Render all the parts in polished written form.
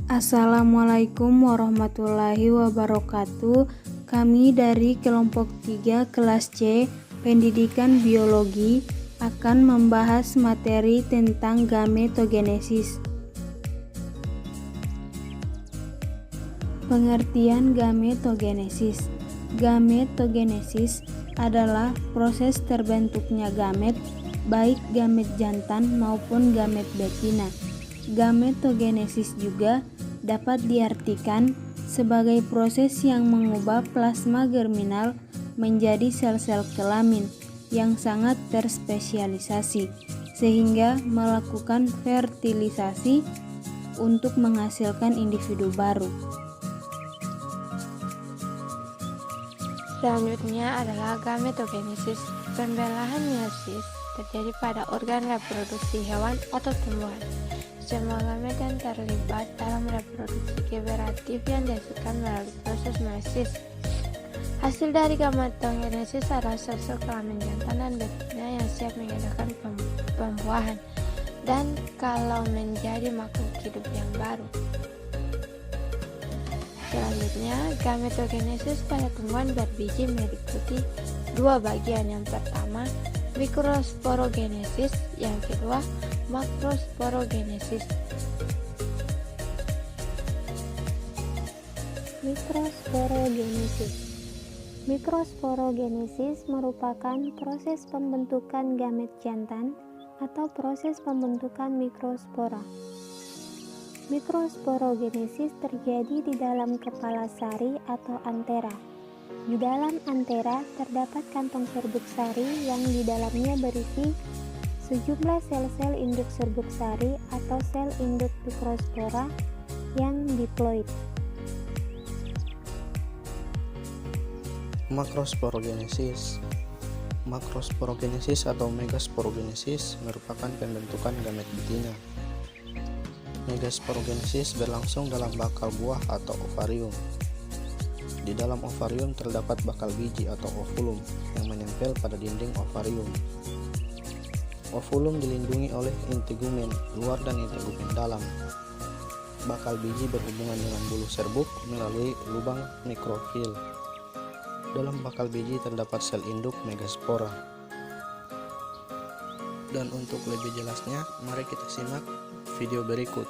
Assalamualaikum warahmatullahi wabarakatuh. Kami dari kelompok 3 kelas C Pendidikan Biologi akan membahas materi tentang gametogenesis. Pengertian gametogenesis. Gametogenesis adalah proses terbentuknya gamet, baik gamet jantan maupun gamet betina. Gametogenesis juga dapat diartikan sebagai proses yang mengubah plasma germinal menjadi sel-sel kelamin yang sangat terspesialisasi, sehingga melakukan fertilisasi untuk menghasilkan individu baru. Selanjutnya adalah gametogenesis. Pembelahan meiosis terjadi pada organ reproduksi hewan atau tumbuhan. Semua gamet yang terlibat dalam reproduksi generatif yang dihasilkan melalui proses meiosis. Hasil dari gametogenesis adalah sel-sel kelamin jantan dan betina yang siap mengadakan pembuahan dan kalau menjadi makhluk hidup yang baru. Selanjutnya, gametogenesis pada tumbuhan berbiji meliputi dua bagian. Yang pertama, mikrosporogenesis, yang kedua, makrosporogenesis. Mikrosporogenesis merupakan proses pembentukan gamet jantan atau proses pembentukan mikrospora. Mikrosporogenesis terjadi di dalam kepala sari atau antera. Di dalam antera terdapat kantong serbuk sari yang di dalamnya berisi sejumlah sel-sel induk serbuk sari atau sel induk mikrospora yang diploid. Makrosporogenesis atau megasporogenesis merupakan pembentukan gamet betina. Megasporogenesis berlangsung dalam bakal buah atau ovarium. Di dalam ovarium terdapat bakal biji atau ovulum yang menempel pada dinding ovarium. Ovulum dilindungi oleh integumen luar dan integumen dalam. Bakal biji berhubungan dengan bulu serbuk melalui lubang mikrofil. Dalam bakal biji terdapat sel induk megaspora. Dan untuk lebih jelasnya, mari kita simak video berikut.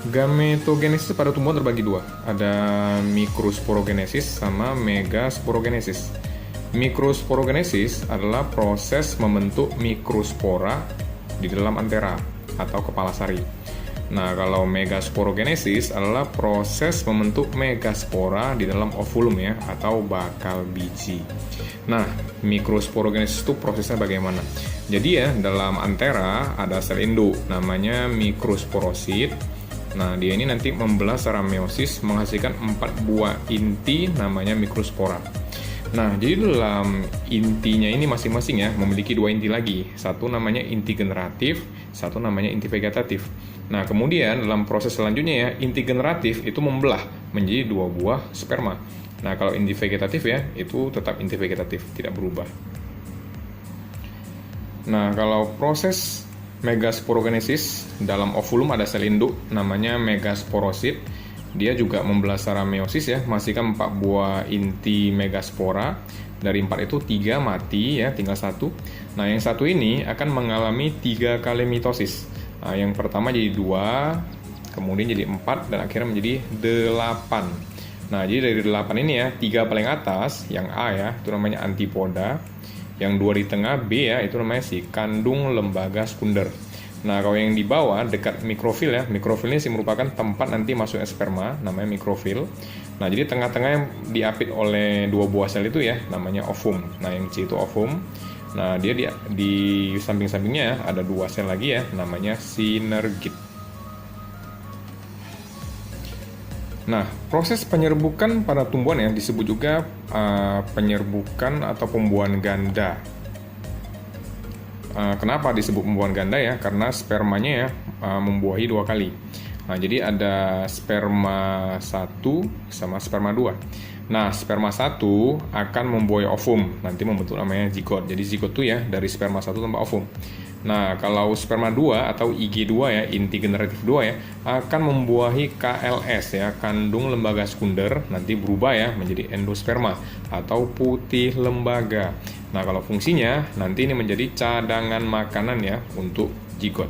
Gametogenesis pada tumbuhan terbagi dua, ada mikrosporogenesis sama megasporogenesis. Mikrosporogenesis adalah proses membentuk mikrospora di dalam antera atau kepala sari. Nah, kalau megasporogenesis adalah proses membentuk megaspora di dalam ovulum ya, atau bakal biji. Nah, mikrosporogenesis itu prosesnya bagaimana? Jadi ya, dalam antera ada sel induk namanya mikrosporosit. Nah, dia ini nanti membelah secara meiosis menghasilkan 4 buah inti namanya mikrospora. Nah, jadi dalam intinya ini masing-masing ya memiliki 2 inti lagi. Satu namanya inti generatif, satu namanya inti vegetatif. Nah, kemudian dalam proses selanjutnya ya, inti generatif itu membelah menjadi 2 buah sperma. Nah, kalau inti vegetatif ya, itu tetap inti vegetatif, tidak berubah. Nah, kalau proses megasporogenesis, dalam ovulum ada sel induk namanya megasporosit. Dia juga membelah secara meiosis ya, menghasilkan 4 buah inti megaspora. Dari 4 itu 3 mati ya, tinggal 1. Nah, yang satu ini akan mengalami 3 kali mitosis. Nah, yang pertama jadi 2, kemudian jadi 4, dan akhirnya menjadi 8. Nah, jadi dari 8 ini ya, 3 paling atas, yang A ya, itu namanya antipoda. Yang 2 di tengah, B ya, itu namanya si kandung lembaga sekunder. Nah, kalau yang di bawah, dekat mikrofil ya, mikrofil ini merupakan tempat nanti masuknya sperma, namanya mikrofil. Nah, jadi tengah-tengah yang diapit oleh 2 buah sel itu ya, namanya ovum. Nah, yang C itu ovum. Nah, dia di samping-sampingnya ada 2 sel lagi ya, namanya sinergit. Nah, proses penyerbukan pada tumbuhan ya disebut juga penyerbukan atau pembuahan ganda. Kenapa disebut pembuahan ganda ya? Karena spermanya ya membuahi 2 kali. Nah, jadi ada sperma 1 sama sperma 2. Nah, sperma 1 akan membuai ovum, nanti membentuk namanya zigot. Jadi zigot itu ya dari sperma 1 tambah ovum. Nah, kalau sperma 2 atau IG2 ya, inti generatif 2 ya, akan membuahi KLS ya, kandung lembaga sekunder, nanti berubah ya menjadi endosperma atau putih lembaga. Nah, kalau fungsinya nanti ini menjadi cadangan makanan ya untuk zigot.